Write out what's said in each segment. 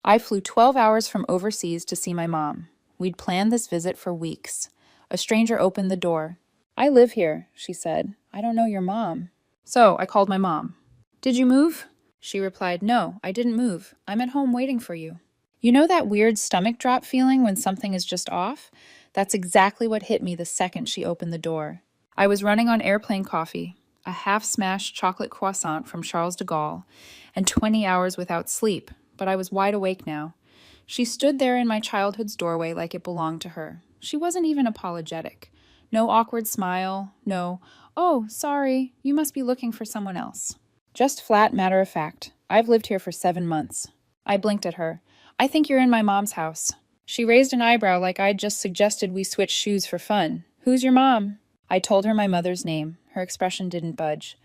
I flew 12 hours from overseas to see my mom. We'd planned this visit for weeks. A stranger opened the door. "I live here," she said. "I don't know your mom." So I called my mom. "Did you move?" She replied, "No, I didn't move. I'm at home waiting for you." You know that weird stomach drop feeling when something is just off? That's exactly what hit me the second she opened the door. I was running on airplane coffee, a half-smashed chocolate croissant from Charles de Gaulle, and 20 hours without sleep, but I was wide awake now. She stood there in my childhood's doorway like it belonged to her. She wasn't even apologetic. No awkward smile, no, "Oh, sorry, you must be looking for someone else." Just flat matter of fact. "I've lived here for 7 months." I blinked at her. "I think you're in my mom's house." She raised an eyebrow like I'd just suggested we switch shoes for fun. "Who's your mom?" I told her my mother's name. Her expression didn't budge.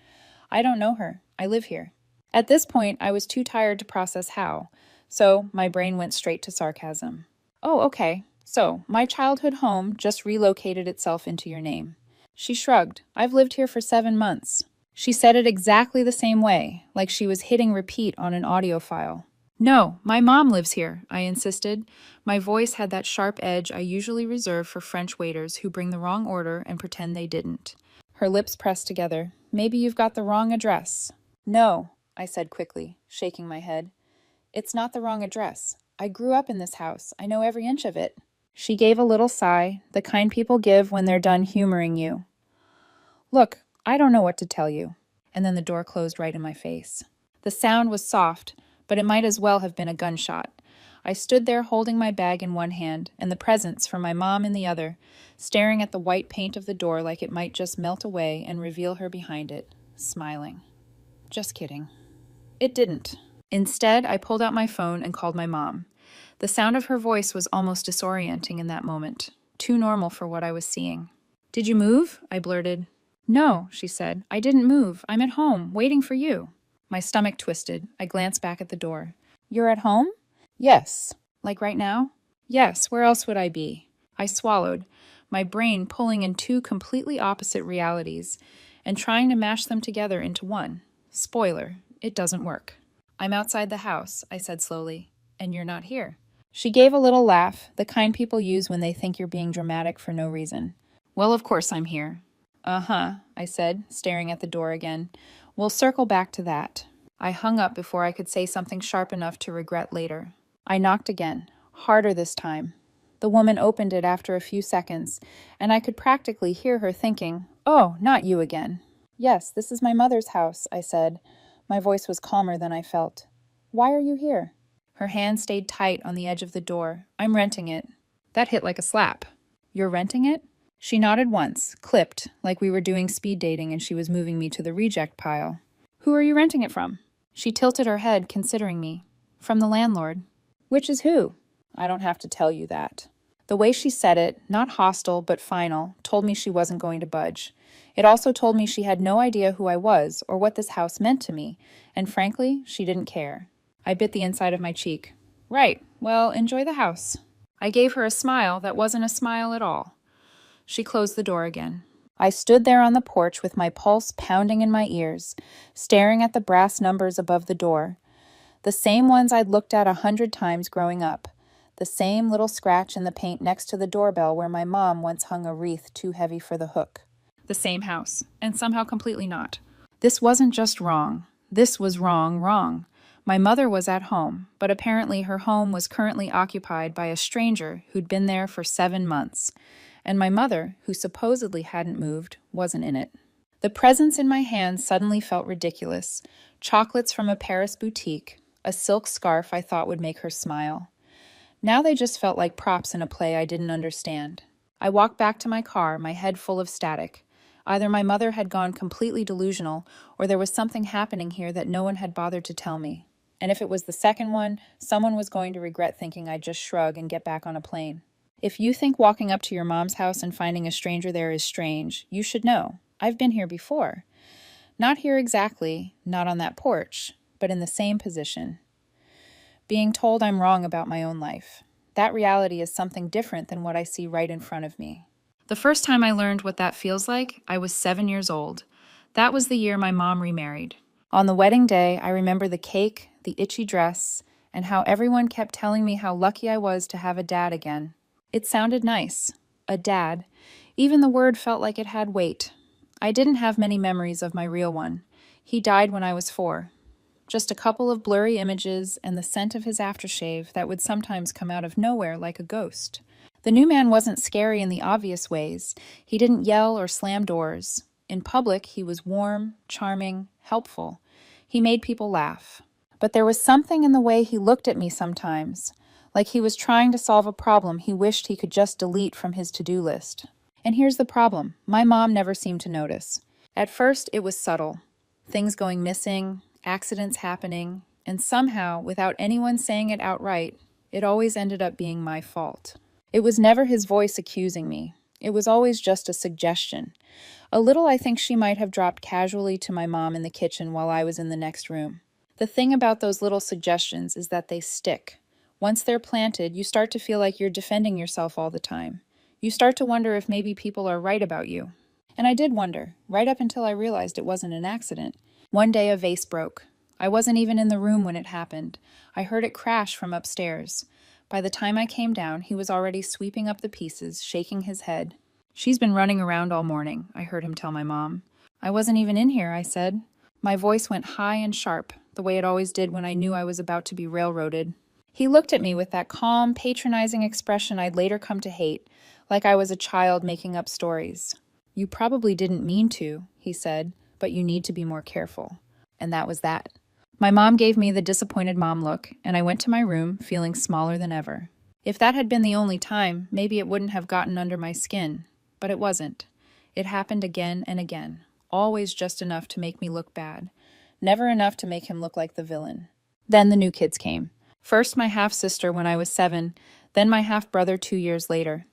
"I don't know her. I live here." At this point, I was too tired to process how, so my brain went straight to sarcasm. "Oh, okay. So, my childhood home just relocated itself into your name." She shrugged. "I've lived here for 7 months." She said it exactly the same way, like she was hitting repeat on an audio file. "No, my mom lives here," I insisted. My voice had that sharp edge I usually reserve for French waiters who bring the wrong order and pretend they didn't. Her lips pressed together. "Maybe you've got the wrong address." "No," I said quickly, shaking my head. "It's not the wrong address. I grew up in this house. I know every inch of it." She gave a little sigh, the kind people give when they're done humoring you. "Look, I don't know what to tell you." And then the door closed right in my face. The sound was soft, but it might as well have been a gunshot. I stood there holding my bag in one hand and the presents from my mom in the other, staring at the white paint of the door like it might just melt away and reveal her behind it, smiling. Just kidding. It didn't. Instead, I pulled out my phone and called my mom. The sound of her voice was almost disorienting in that moment, too normal for what I was seeing. "Did you move?" I blurted. "No," she said. "I didn't move. I'm at home, waiting for you." My stomach twisted. I glanced back at the door. "You're at home?" "Yes." "Like right now?" "Yes, where else would I be?" I swallowed, my brain pulling in two completely opposite realities and trying to mash them together into one. Spoiler, it doesn't work. "I'm outside the house," I said slowly, "and you're not here." She gave a little laugh, the kind people use when they think you're being dramatic for no reason. "Well, of course I'm here." "Uh-huh," I said, staring at the door again. "We'll circle back to that." I hung up before I could say something sharp enough to regret later. I knocked again, harder this time. The woman opened it after a few seconds, and I could practically hear her thinking, "Oh, not you again." "Yes, this is my mother's house," I said. My voice was calmer than I felt. "Why are you here?" Her hand stayed tight on the edge of the door. "I'm renting it." That hit like a slap. "You're renting it?" She nodded once, clipped, like we were doing speed dating and she was moving me to the reject pile. "Who are you renting it from?" She tilted her head, considering me. "From the landlord." "Which is who?" "I don't have to tell you that." The way she said it, not hostile but final, told me she wasn't going to budge. It also told me she had no idea who I was or what this house meant to me, and frankly, she didn't care. I bit the inside of my cheek. "Right, well, enjoy the house." I gave her a smile that wasn't a smile at all. She closed the door again. I stood there on the porch with my pulse pounding in my ears, staring at the brass numbers above the door. The same ones I'd looked at 100 times growing up. The same little scratch in the paint next to the doorbell where my mom once hung a wreath too heavy for the hook. The same house, and somehow completely not. This wasn't just wrong. This was wrong. My mother was at home, but apparently her home was currently occupied by a stranger who'd been there for 7 months. And my mother, who supposedly hadn't moved, wasn't in it. The presents in my hands suddenly felt ridiculous. Chocolates from a Paris boutique, a silk scarf I thought would make her smile. Now they just felt like props in a play I didn't understand. I walked back to my car, my head full of static. Either my mother had gone completely delusional, or there was something happening here that no one had bothered to tell me. And if it was the second one, someone was going to regret thinking I'd just shrug and get back on a plane. If you think walking up to your mom's house and finding a stranger there is strange, you should know. I've been here before. Not here exactly, not on that porch, but in the same position. Being told I'm wrong about my own life. That reality is something different than what I see right in front of me. The first time I learned what that feels like, I was 7 years old. That was the year my mom remarried. On the wedding day, I remember the cake, the itchy dress, and how everyone kept telling me how lucky I was to have a dad again. It sounded nice. A dad. Even the word felt like it had weight. I didn't have many memories of my real one. He died when I was 4. Just a couple of blurry images and the scent of his aftershave that would sometimes come out of nowhere like a ghost. The new man wasn't scary in the obvious ways. He didn't yell or slam doors. In public, he was warm, charming, helpful. He made people laugh. But there was something in the way he looked at me sometimes, like he was trying to solve a problem he wished he could just delete from his to-do list. And here's the problem. My mom never seemed to notice. At first, it was subtle. Things going missing, accidents happening, and somehow, without anyone saying it outright, it always ended up being my fault. It was never his voice accusing me. It was always just a suggestion. A little I think she might have dropped casually to my mom in the kitchen while I was in the next room. The thing about those little suggestions is that they stick. Once they're planted, you start to feel like you're defending yourself all the time. You start to wonder if maybe people are right about you. And I did wonder, right up until I realized it wasn't an accident. One day a vase broke. I wasn't even in the room when it happened. I heard it crash from upstairs. By the time I came down, he was already sweeping up the pieces, shaking his head. "She's been running around all morning," I heard him tell my mom. "I wasn't even in here," I said. My voice went high and sharp, the way it always did when I knew I was about to be railroaded. He looked at me with that calm, patronizing expression I'd later come to hate, like I was a child making up stories. "You probably didn't mean to," he said, "but you need to be more careful." And that was that. My mom gave me the disappointed mom look, and I went to my room feeling smaller than ever. If that had been the only time, maybe it wouldn't have gotten under my skin. But it wasn't. It happened again and again, always just enough to make me look bad, never enough to make him look like the villain. Then the new kids came. First my half-sister when I was 7, then my half-brother 2 years later.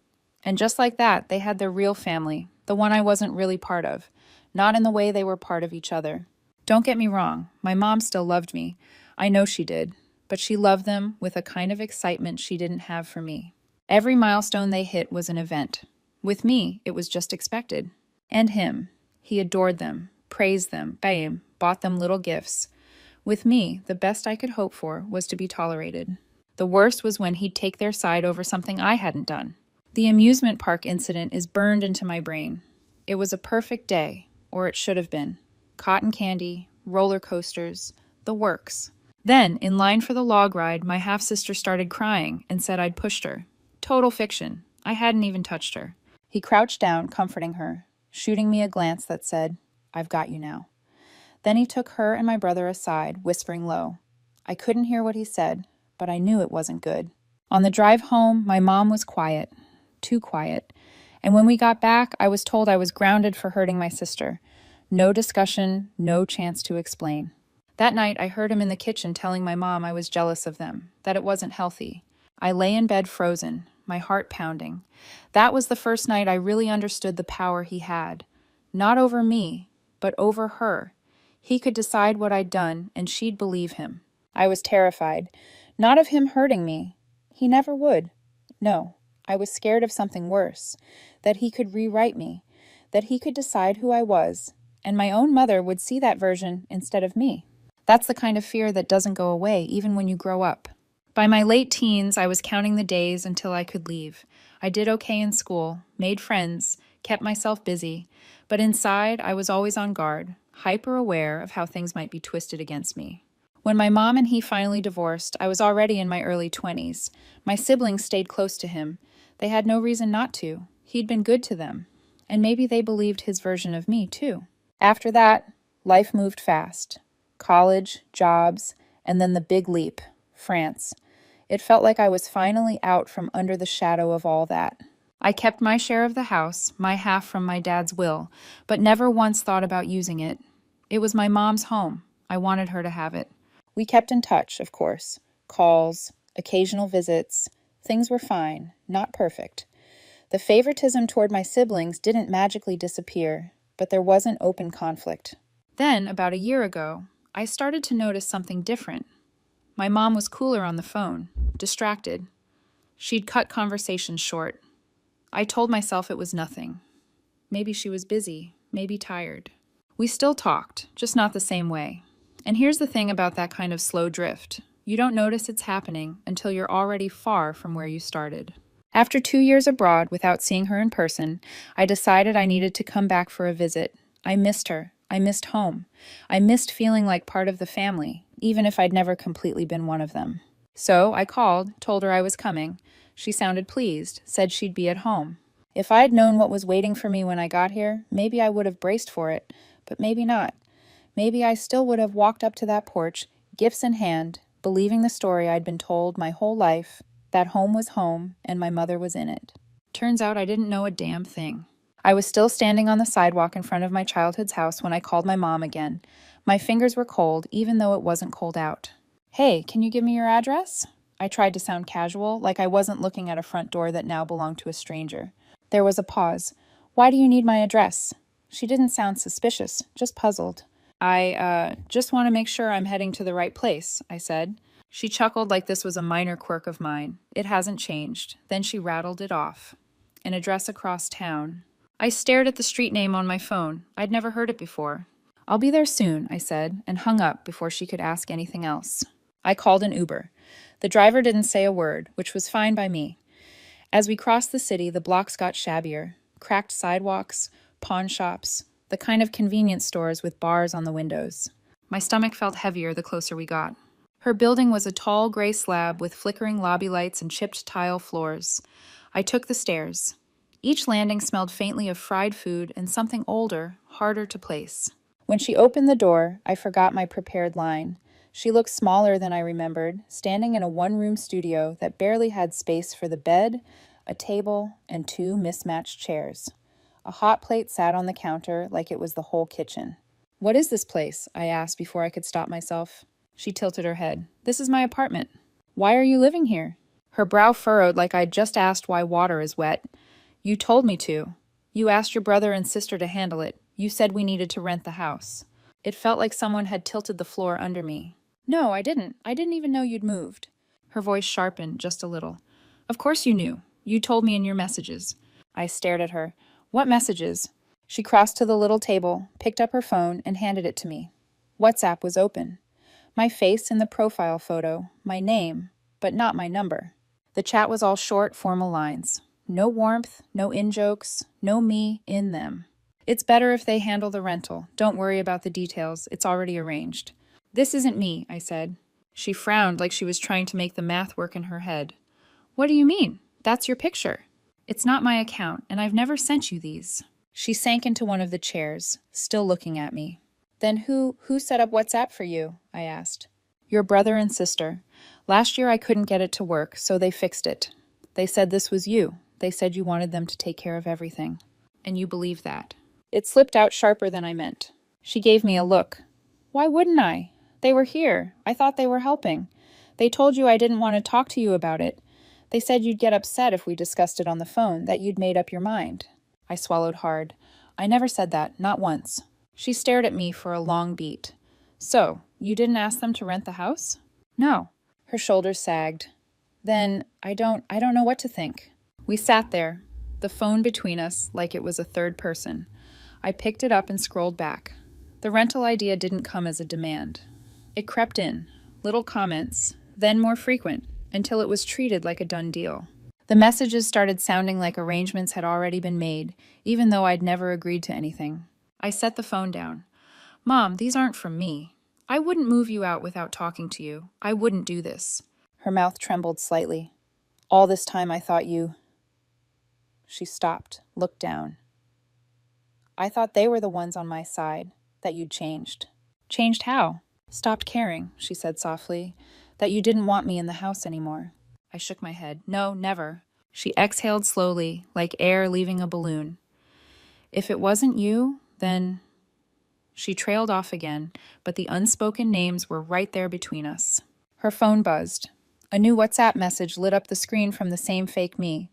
And just like that, they had their real family, the one I wasn't really part of, not in the way they were part of each other. Don't get me wrong, my mom still loved me. I know she did, but she loved them with a kind of excitement she didn't have for me. Every milestone they hit was an event. With me, it was just expected. And him. He adored them, praised them, bam, bought them little gifts. With me, the best I could hope for was to be tolerated. The worst was when he'd take their side over something I hadn't done. The amusement park incident is burned into my brain. It was a perfect day, or it should have been. Cotton candy, roller coasters, the works. Then, in line for the log ride, my half-sister started crying and said I'd pushed her. Total fiction. I hadn't even touched her. He crouched down, comforting her, shooting me a glance that said, "I've got you now." Then he took her and my brother aside, whispering low. I couldn't hear what he said, but I knew it wasn't good. On the drive home, my mom was quiet, too quiet. And when we got back, I was told I was grounded for hurting my sister. No discussion, no chance to explain. That night, I heard him in the kitchen telling my mom I was jealous of them, that it wasn't healthy. I lay in bed frozen, my heart pounding. That was the first night I really understood the power he had. Not over me, but over her. He could decide what I'd done, and she'd believe him. I was terrified. Not of him hurting me. He never would. No, I was scared of something worse. That he could rewrite me. That he could decide who I was. And my own mother would see that version instead of me. That's the kind of fear that doesn't go away, even when you grow up. By my late teens, I was counting the days until I could leave. I did okay in school, made friends, kept myself busy, but inside I was always on guard, hyper-aware of how things might be twisted against me. When my mom and he finally divorced, I was already in my early 20s. My siblings stayed close to him. They had no reason not to. He'd been good to them. And maybe they believed his version of me, too. After that, life moved fast. College, jobs, and then the big leap, France. It felt like I was finally out from under the shadow of all that. I kept my share of the house, my half from my dad's will, but never once thought about using it. It was my mom's home. I wanted her to have it. We kept in touch, of course. Calls, occasional visits. Things were fine, not perfect. The favoritism toward my siblings didn't magically disappear, but there wasn't open conflict. Then, about a year ago, I started to notice something different. My mom was cooler on the phone, distracted. She'd cut conversations short. I told myself it was nothing. Maybe she was busy, maybe tired. We still talked, just not the same way. And here's the thing about that kind of slow drift. You don't notice it's happening until you're already far from where you started. After 2 years abroad without seeing her in person, I decided I needed to come back for a visit. I missed her. I missed home. I missed feeling like part of the family, even if I'd never completely been one of them. So I called, told her I was coming. She sounded pleased, said she'd be at home. If I'd known what was waiting for me when I got here, maybe I would have braced for it, but maybe not. Maybe I still would have walked up to that porch, gifts in hand, believing the story I'd been told my whole life, that home was home and my mother was in it. Turns out I didn't know a damn thing. I was still standing on the sidewalk in front of my childhood's house when I called my mom again. My fingers were cold, even though it wasn't cold out. Hey, can you give me your address? I tried to sound casual, like I wasn't looking at a front door that now belonged to a stranger. There was a pause. Why do you need my address? She didn't sound suspicious, just puzzled. I just want to make sure I'm heading to the right place, I said. She chuckled like this was a minor quirk of mine. It hasn't changed. Then she rattled it off. An address across town. I stared at the street name on my phone. I'd never heard it before. I'll be there soon, I said, and hung up before she could ask anything else. I called an Uber. The driver didn't say a word, which was fine by me. As we crossed the city, the blocks got shabbier. Cracked sidewalks, pawn shops, the kind of convenience stores with bars on the windows. My stomach felt heavier the closer we got. Her building was a tall gray slab with flickering lobby lights and chipped tile floors. I took the stairs. Each landing smelled faintly of fried food and something older, harder to place. When she opened the door, I forgot my prepared line. She looked smaller than I remembered, standing in a one-room studio that barely had space for the bed, a table, and 2 mismatched chairs. A hot plate sat on the counter like it was the whole kitchen. "What is this place?" I asked before I could stop myself. She tilted her head. "This is my apartment." "Why are you living here?" Her brow furrowed like I'd just asked why water is wet. "You told me to. You asked your brother and sister to handle it. You said we needed to rent the house." It felt like someone had tilted the floor under me. "No, I didn't. I didn't even know you'd moved." Her voice sharpened just a little. "Of course you knew. You told me in your messages." I stared at her. "What messages?" She crossed to the little table, picked up her phone, and handed it to me. WhatsApp was open. My face in the profile photo, my name, but not my number. The chat was all short, formal lines. No warmth, no in-jokes, no me in them. "It's better if they handle the rental. Don't worry about the details. It's already arranged." "This isn't me," I said. She frowned like she was trying to make the math work in her head. "What do you mean? That's your picture." "It's not my account, and I've never sent you these." She sank into one of the chairs, still looking at me. "Then who set up WhatsApp for you?" I asked. "Your brother and sister. Last year I couldn't get it to work, so they fixed it. They said this was you. They said you wanted them to take care of everything. And you believe that." It slipped out sharper than I meant. She gave me a look. "Why wouldn't I? They were here. I thought they were helping. They told you I didn't want to talk to you about it. They said you'd get upset if we discussed it on the phone, that you'd made up your mind." I swallowed hard. "I never said that, not once." She stared at me for a long beat. "So, you didn't ask them to rent the house?" "No." Her shoulders sagged. "Then, I don't know what to think." We sat there, the phone between us like it was a third person. I picked it up and scrolled back. The rental idea didn't come as a demand. It crept in, little comments, then more frequent, until it was treated like a done deal. The messages started sounding like arrangements had already been made, even though I'd never agreed to anything. I set the phone down. "Mom, these aren't from me. I wouldn't move you out without talking to you. I wouldn't do this." Her mouth trembled slightly. "All this time I thought you—" She stopped, looked down. "I thought they were the ones on my side, that you'd changed." "Changed how?" "Stopped caring," she said softly. "That you didn't want me in the house anymore." I shook my head. "No, never." She exhaled slowly, like air leaving a balloon. "If it wasn't you, then—" She trailed off again, but the unspoken names were right there between us. Her phone buzzed. A new WhatsApp message lit up the screen from the same fake me.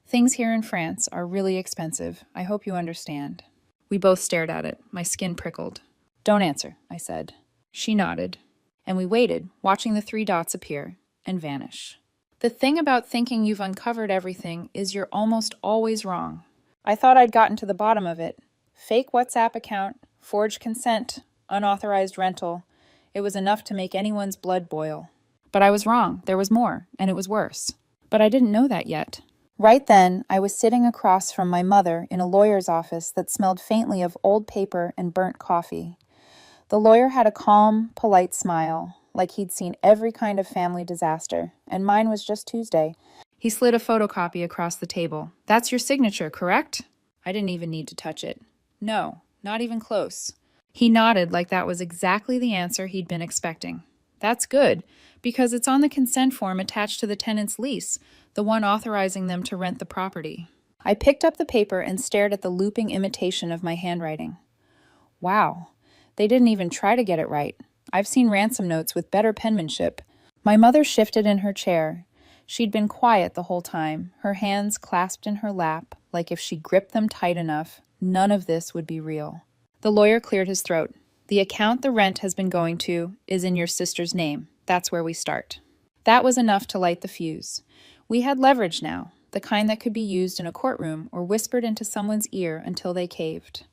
"Things here in France are really expensive. I hope you understand." We both stared at it. My skin prickled. "Don't answer," I said. She nodded, and we waited, watching the 3 dots appear and vanish. The thing about thinking you've uncovered everything is you're almost always wrong. I thought I'd gotten to the bottom of it. Fake WhatsApp account, forged consent, unauthorized rental. It was enough to make anyone's blood boil. But I was wrong. There was more, and it was worse. But I didn't know that yet. Right then, I was sitting across from my mother in a lawyer's office that smelled faintly of old paper and burnt coffee. The lawyer had a calm, polite smile, like he'd seen every kind of family disaster, and mine was just Tuesday. He slid a photocopy across the table. That's your signature, correct? I didn't even need to touch it. No, not even close. He nodded like that was exactly the answer he'd been expecting. That's good, because it's on the consent form attached to the tenant's lease, the one authorizing them to rent the property. I picked up the paper and stared at the looping imitation of my handwriting. Wow, they didn't even try to get it right. I've seen ransom notes with better penmanship. My mother shifted in her chair. She'd been quiet the whole time, her hands clasped in her lap, like if she gripped them tight enough, none of this would be real. The lawyer cleared his throat. The account the rent has been going to is in your sister's name. That's where we start. That was enough to light the fuse. We had leverage now, the kind that could be used in a courtroom or whispered into someone's ear until they caved.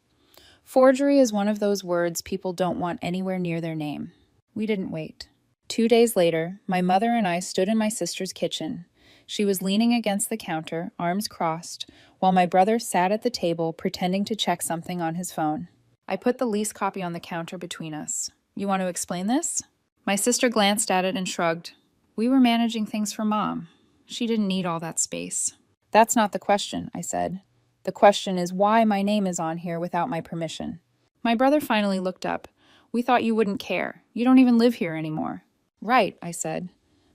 Forgery is one of those words people don't want anywhere near their name. We didn't wait. 2 days later, my mother and I stood in my sister's kitchen. She was leaning against the counter, arms crossed, while my brother sat at the table pretending to check something on his phone. I put the lease copy on the counter between us. You want to explain this? My sister glanced at it and shrugged. We were managing things for Mom. She didn't need all that space. That's not the question, I said. The question is why my name is on here without my permission. My brother finally looked up. We thought you wouldn't care. You don't even live here anymore. Right, I said.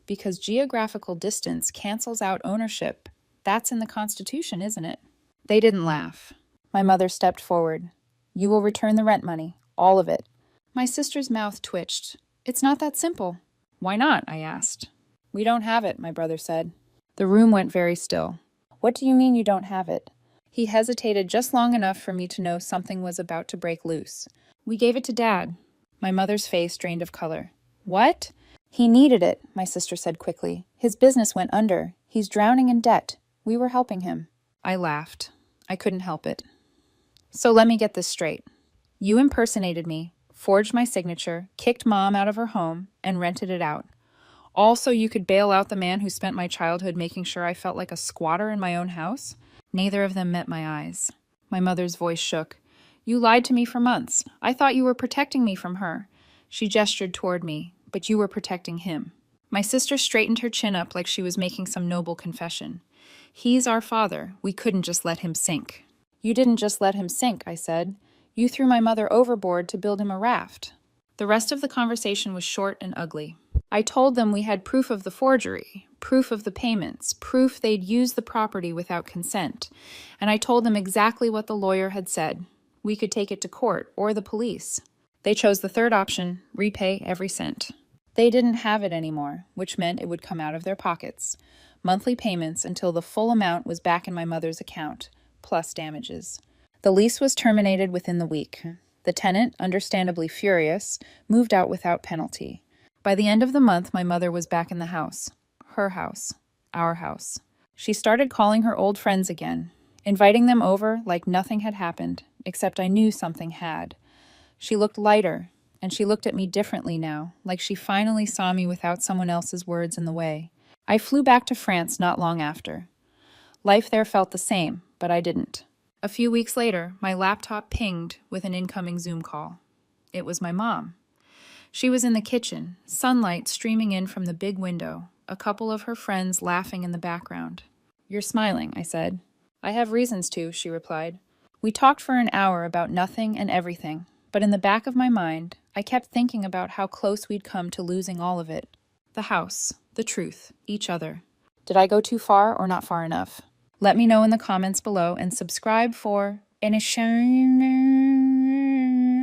Because geographical distance cancels out ownership. That's in the Constitution, isn't it? They didn't laugh. My mother stepped forward. You will return the rent money, all of it. My sister's mouth twitched. It's not that simple. Why not? I asked. We don't have it, my brother said. The room went very still. What do you mean you don't have it? He hesitated just long enough for me to know something was about to break loose. We gave it to Dad. My mother's face drained of color. What? He needed it, my sister said quickly. His business went under. He's drowning in debt. We were helping him. I laughed. I couldn't help it. So let me get this straight. You impersonated me, forged my signature, kicked Mom out of her home, and rented it out. All so you could bail out the man who spent my childhood making sure I felt like a squatter in my own house? Neither of them met my eyes. My mother's voice shook. You lied to me for months. I thought you were protecting me from her. She gestured toward me, but you were protecting him. My sister straightened her chin up like she was making some noble confession. He's our father. We couldn't just let him sink. You didn't just let him sink, I said. You threw my mother overboard to build him a raft. The rest of the conversation was short and ugly. I told them we had proof of the forgery, proof of the payments, proof they'd used the property without consent, and I told them exactly what the lawyer had said. We could take it to court or the police. They chose the third option, repay every cent. They didn't have it anymore, which meant it would come out of their pockets. Monthly payments until the full amount was back in my mother's account, plus damages. The lease was terminated within the week. The tenant, understandably furious, moved out without penalty. By the end of the month, my mother was back in the house. Her house. Our house. She started calling her old friends again, inviting them over like nothing had happened, except I knew something had. She looked lighter, and she looked at me differently now, like she finally saw me without someone else's words in the way. I flew back to France not long after. Life there felt the same, but I didn't. A few weeks later, my laptop pinged with an incoming Zoom call. It was my mom. She was in the kitchen, sunlight streaming in from the big window, a couple of her friends laughing in the background. You're smiling, I said. I have reasons to, she replied. We talked for an hour about nothing and everything, but in the back of my mind, I kept thinking about how close we'd come to losing all of it. The house, the truth, each other. Did I go too far or not far enough? Let me know in the comments below and subscribe for